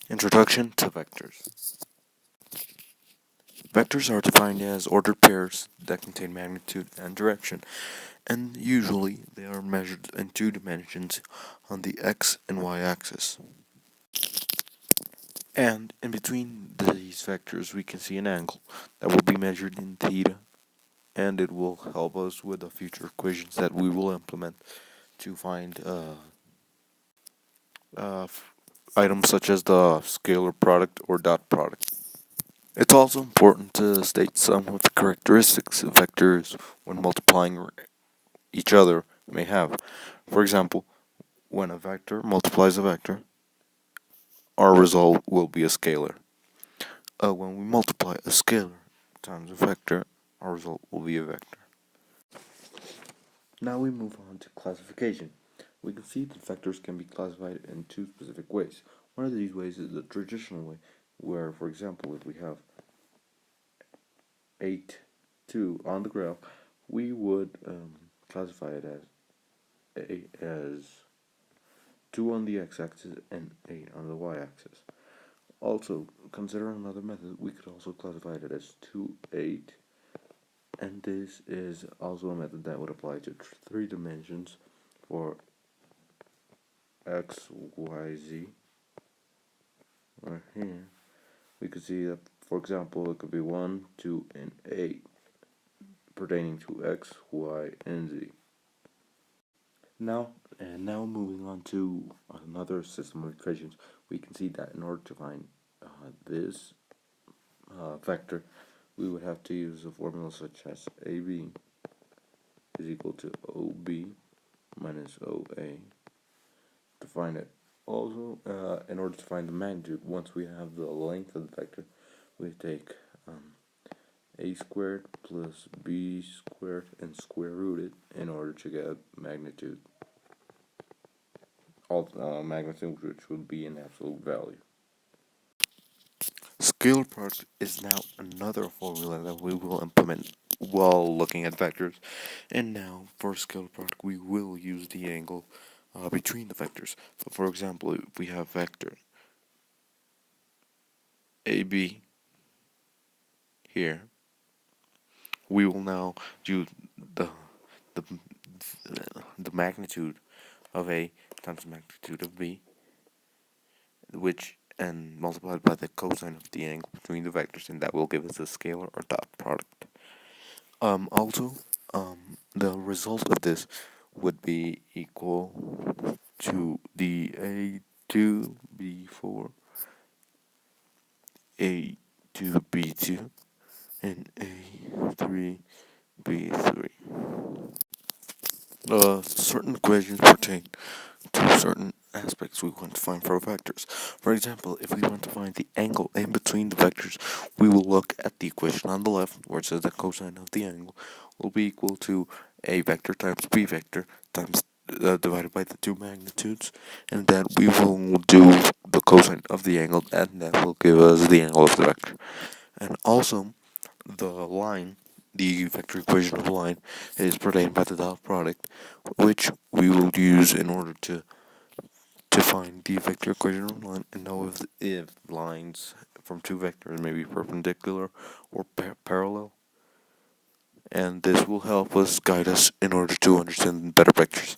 Introduction to vectors. Vectors are defined as ordered pairs that contain magnitude and direction, and usually they are measured in two dimensions on the x and y axis. And in between these vectors, we can see an angle that will be measured in theta, and it will help us with the future equations that we will implement to find uh, items such as the scalar product or dot product. It's also important to state some of the characteristics of vectors when multiplying each other may have. For example, when a vector multiplies a vector, our result will be a scalar. When we multiply a scalar times a vector, our result will be a vector. Now we move on to classification. We can see that vectors can be classified in two specific ways. One of these ways is the traditional way, where, for example, if we have 8, 2 on the graph, we would classify it as 2 on the x-axis and 8 on the y-axis. Also, consider another method, we could also classify it as 2, 8, and this is also a method that would apply to three dimensions for x, y, z. Right here, we could see that, for example, it could be 1, 2, and 8 pertaining to x, y, and z. Now moving on to another system of equations, we can see that in order to find this vector, we would have to use a formula such as AB is equal to OB minus OA to find it. Also, in order to find the magnitude, once we have the length of the vector, we take a squared plus b squared and square root it in order to get magnitude. Magnitude which would be an absolute value. Scalar product is now another formula that we will implement while looking at vectors. And now for scalar product, we will use the angle between the vectors. So for example, if we have vector AB here, we will now do the the magnitude of A times the magnitude of B, which and multiplied by the cosine of the angle between the vectors, and that will give us a scalar or dot product. Also, the result of this would be equal to the A2 B4, A2 B2, and A3 B3. Certain equations pertain to certain aspects we want to find for vectors. For example, if we want to find the angle in between the vectors, we will look at the equation on the left where it says the cosine of the angle will be equal to a vector times b vector times divided by the two magnitudes, and then we will do the cosine of the angle, and that will give us the angle of the vector. And also, the vector equation of the line is pertained by the dot product, which we will use in order to find the vector equation of the line and know if lines from two vectors may be perpendicular or parallel. And this will help us guide us in order to understand better vectors.